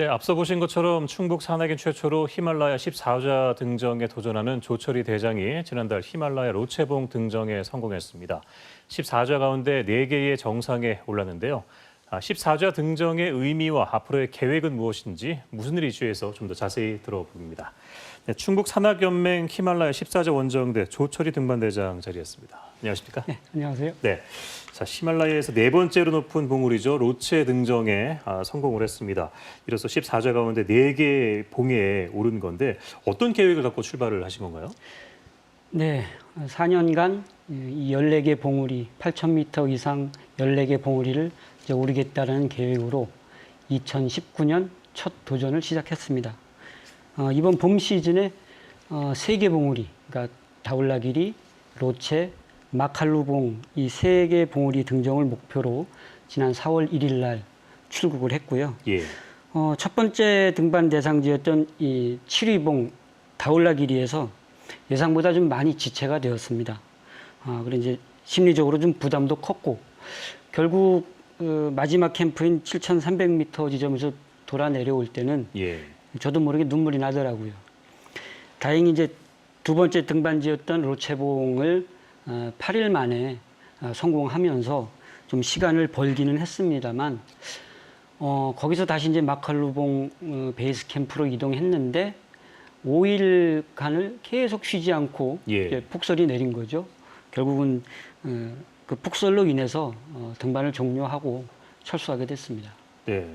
네, 앞서 보신 것처럼 충북 산악인 최초로 히말라야 14좌 등정에 도전하는 조철희 대장이 지난달 히말라야 로체봉 등정에 성공했습니다. 14좌 가운데 4개의 정상에 올랐는데요. 14좌 등정의 의미와 앞으로의 계획은 무엇인지 무슨 일 이슈에서 좀 더 자세히 들어봅니다. 네, 충북 산악연맹 히말라야 14좌 원정대 조철희 등반대장 자리했습니다. 안녕하십니까? 네, 안녕하세요. 네, 자 히말라야에서 4번째로 높은 봉우리죠. 로체 등정에 성공을 했습니다. 이로써 14좌 가운데 4개 봉에 오른 건데 어떤 계획을 갖고 출발을 하신 건가요? 네, 4년간 이 14개 봉우리, 8,000m 이상 14개 봉우리를 이제 오르겠다는 계획으로 2019년 첫 도전을 시작했습니다. 이번 봄 시즌에 3개 봉우리, 그러니까 다울라기리, 로체, 마칼루봉 이 3개 봉우리 등정을 목표로 지난 4월 1일 날 출국을 했고요. 예. 첫 번째 등반 대상지였던 이 7위봉 다울라기리에서 예상보다 좀 많이 지체가 되었습니다. 그래 이제 심리적으로 좀 부담도 컸고 결국 마지막 캠프인 7,300m 지점에서 돌아 내려올 때는 저도 모르게 눈물이 나더라고요. 다행히 이제 두 번째 등반지였던 로체봉을 8일 만에 성공하면서 좀 시간을 벌기는 했습니다만 거기서 다시 이제 마칼루봉 베이스 캠프로 이동했는데 5일간을 계속 쉬지 않고 이제 폭설이 내린 거죠. 결국은 그 폭설로 인해서 등반을 종료하고 철수하게 됐습니다. 네,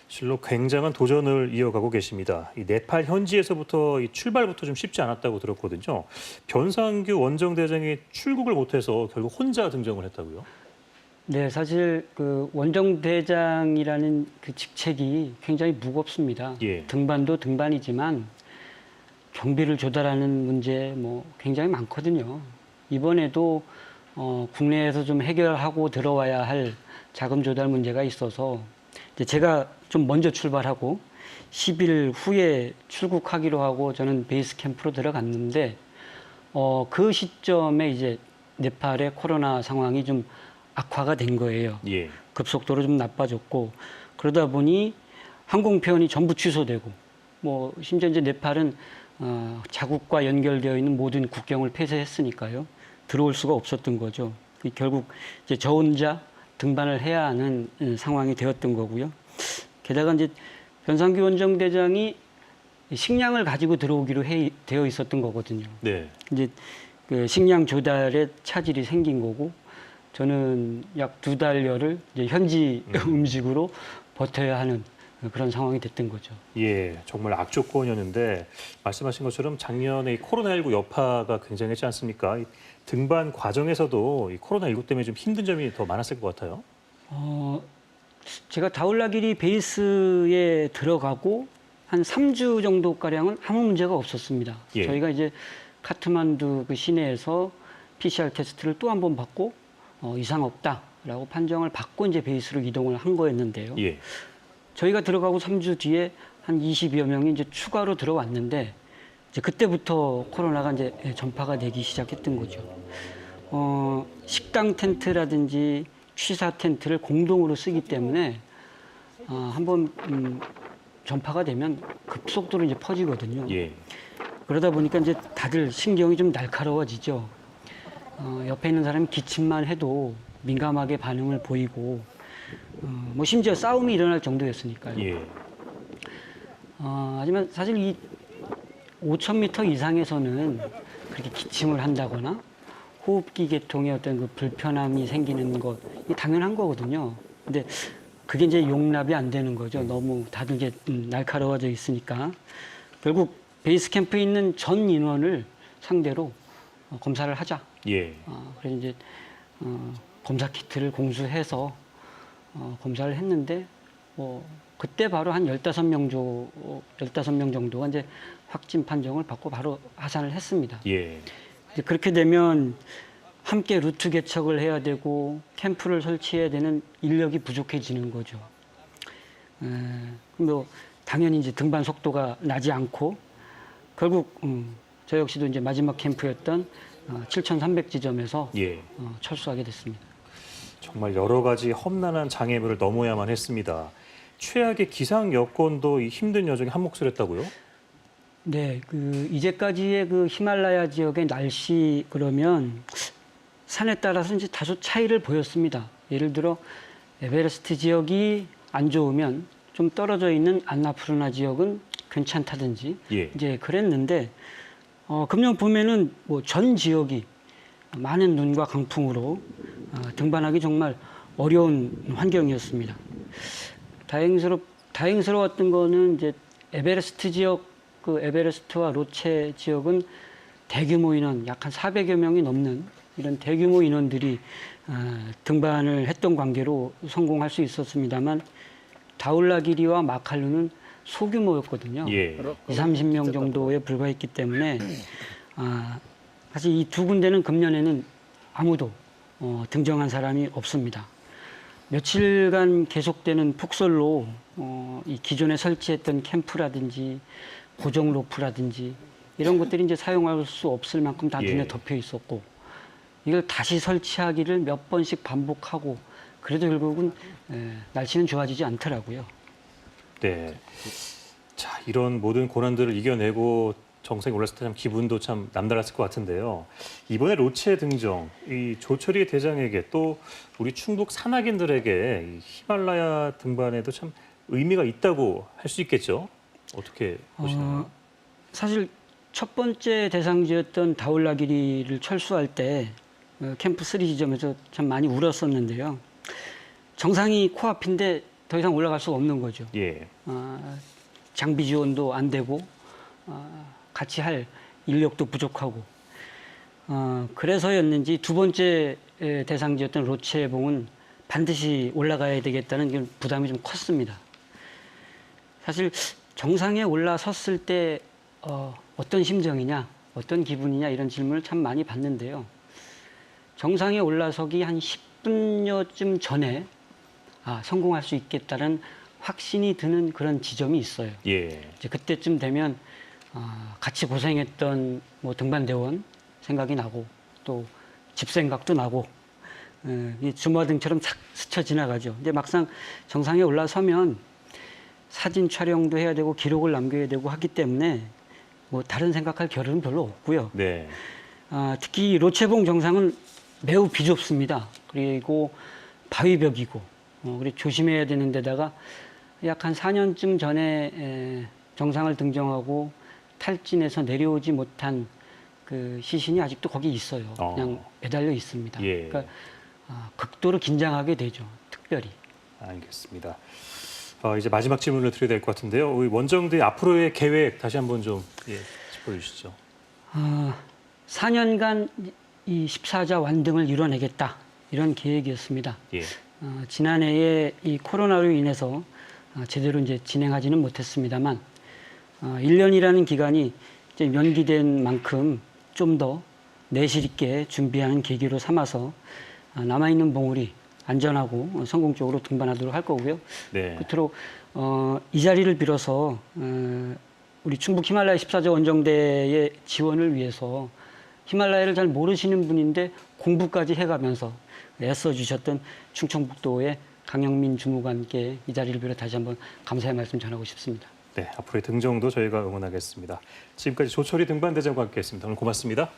실로 굉장한 도전을 이어가고 계십니다. 이 네팔 현지에서부터 이 출발부터 좀 쉽지 않았다고 들었거든요. 변상규 원정대장이 출국을 못해서 결국 혼자 등정을 했다고요? 네, 사실 그 원정대장이라는 그 직책이 굉장히 무겁습니다. 등반도 등반이지만 경비를 조달하는 문제 뭐 굉장히 많거든요. 이번에도 국내에서 좀 해결하고 들어와야 할 자금 조달 문제가 있어서 이제 제가 좀 먼저 출발하고 10일 후에 출국하기로 하고 저는 베이스 캠프로 들어갔는데 그 시점에 이제 네팔의 코로나 상황이 좀 악화가 된 거예요. 급속도로 좀 나빠졌고 그러다 보니 항공편이 전부 취소되고 뭐 심지어 이제 네팔은 자국과 연결되어 있는 모든 국경을 폐쇄했으니까요. 들어올 수가 없었던 거죠. 결국 이제 저 혼자 등반을 해야 하는 상황이 되었던 거고요. 게다가 이제 변상규 원정대장이 식량을 가지고 들어오기로 되어 있었던 거거든요. 네. 이제 그 식량 조달에 차질이 생긴 거고 저는 약 2달여를 이제 현지 음식으로 버텨야 하는 그런 상황이 됐던 거죠. 예, 정말 악조건이었는데 말씀하신 것처럼 작년에 이 코로나19 여파가 굉장했지 않습니까? 이 등반 과정에서도 이 코로나19 때문에 좀 힘든 점이 더 많았을 것 같아요. 제가 다울라기리 베이스에 들어가고 한 3주 정도가량은 아무 문제가 없었습니다. 저희가 이제 카트만두 그 시내에서 PCR 테스트를 또 한 번 받고 이상 없다라고 판정을 받고 이제 베이스로 이동을 한 거였는데요. 저희가 들어가고 3주 뒤에 한 20여 명이 이제 추가로 들어왔는데 이제 그때부터 코로나가 이제 전파가 되기 시작했던 거죠. 식당 텐트라든지 취사 텐트를 공동으로 쓰기 때문에 한번 전파가 되면 급속도로 이제 퍼지거든요. 그러다 보니까 이제 다들 신경이 좀 날카로워지죠. 옆에 있는 사람이 기침만 해도 민감하게 반응을 보이고 뭐 심지어 싸움이 일어날 정도였으니까요. 하지만 사실 이 5,000m 이상에서는 그렇게 기침을 한다거나 호흡기 계통에 어떤 그 불편함이 생기는 것, 이 당연한 거거든요. 근데 그게 이제 용납이 안 되는 거죠. 너무 다들 이제 날카로워져 있으니까. 결국 베이스 캠프에 있는 전 인원을 상대로 검사를 하자. 그래서 이제 검사 키트를 공수해서 검사를 했는데 그때 바로 한 15명 정도가 이제 확진 판정을 받고 바로 하산을 했습니다. 이제 그렇게 되면 함께 루트 개척을 해야 되고 캠프를 설치해야 되는 인력이 부족해지는 거죠. 뭐 당연히 이제 등반 속도가 나지 않고 결국 저 역시도 이제 마지막 캠프였던 7,300 지점에서 철수하게 됐습니다. 정말 여러 가지 험난한 장애물을 넘어야만 했습니다. 최악의 기상 여건도 이 힘든 여정에 한 몫을 했다고요? 네, 이제까지의 히말라야 지역의 날씨 그러면 산에 따라서 이제 다소 차이를 보였습니다. 예를 들어 에베레스트 지역이 안 좋으면 좀 떨어져 있는 안나푸르나 지역은 괜찮다든지 이제 그랬는데 금년 봄에는 뭐 전 지역이 많은 눈과 강풍으로 등반하기 정말 어려운 환경이었습니다. 다행스러웠던 거는 이제 에베레스트 지역 에베레스트와 로체 지역은 대규모 인원 약 한 400여 명이 넘는 이런 대규모 인원들이 등반을 했던 관계로 성공할 수 있었습니다만 다울라기리와 마칼루는 소규모였거든요. 20-30명 정도에 불과했기 때문에 사실 이 두 군데는 금년에는 아무도 등정한 사람이 없습니다. 며칠간 계속되는 폭설로 이 기존에 설치했던 캠프라든지 고정 로프라든지 이런 것들이 이제 사용할 수 없을 만큼 다 눈에 덮여 있었고 이걸 다시 설치하기를 몇 번씩 반복하고 그래도 결국은 날씨는 좋아지지 않더라고요. 네. 자, 이런 모든 고난들을 이겨내고 정상에 올랐을 때 참 기분도 참 남달랐을 것 같은데요. 이번에 로체 등정, 이 조철이 대장에게 또 우리 충북 산악인들에게 이 히말라야 등반에도 참 의미가 있다고 할 수 있겠죠? 어떻게 보시나요? 사실 첫 번째 대상지였던 다울라기리를 철수할 때 캠프 3 지점에서 참 많이 울었었는데요. 정상이 코앞인데 더 이상 올라갈 수가 없는 거죠. 장비 지원도 안 되고 같이 할 인력도 부족하고 그래서였는지 두 번째 대상지였던 로체봉은 반드시 올라가야 되겠다는 부담이 좀 컸습니다. 사실 정상에 올라섰을 때 어떤 심정이냐, 어떤 기분이냐 이런 질문을 참 많이 받는데요. 정상에 올라서기 한 10분여쯤 전에 성공할 수 있겠다는 확신이 드는 그런 지점이 있어요. 이제 그때쯤 되면 같이 고생했던 뭐 등반대원 생각이 나고 또 집 생각도 나고 주마등처럼 싹 스쳐 지나가죠. 근데 막상 정상에 올라서면 사진 촬영도 해야 되고 기록을 남겨야 되고 하기 때문에 뭐 다른 생각할 겨를은 별로 없고요. 특히 로체봉 정상은 매우 비좁습니다. 그리고 바위벽이고 그리고 조심해야 되는 데다가 약 한 4년쯤 전에 정상을 등정하고 탈진해서 내려오지 못한 그 시신이 아직도 거기 있어요. 그냥 매달려 있습니다. 그러니까 극도로 긴장하게 되죠. 특별히. 알겠습니다. 이제 마지막 질문을 드려야 될 것 같은데요. 우리 원정대 앞으로의 계획 다시 한번 좀 짚어주시죠. 4년간 이 14자 완등을 이뤄내겠다 이런 계획이었습니다. 지난해에 이 코로나로 인해서 제대로 이제 진행하지는 못했습니다만 1년이라는 기간이 이제 연기된 만큼 좀 더 내실 있게 준비하는 계기로 삼아서 남아있는 봉우리 안전하고 성공적으로 등반하도록 할 거고요. 끝으로 이 자리를 빌어서 우리 충북 히말라야 14자 원정대의 지원을 위해서 히말라야를 잘 모르시는 분인데 공부까지 해가면서 애써주셨던 충청북도의 강영민 주무관께 이 자리를 빌어 다시 한번 감사의 말씀 전하고 싶습니다. 네, 앞으로의 등정도 저희가 응원하겠습니다. 지금까지 조철이 등반대장과 함께했습니다. 오늘 고맙습니다.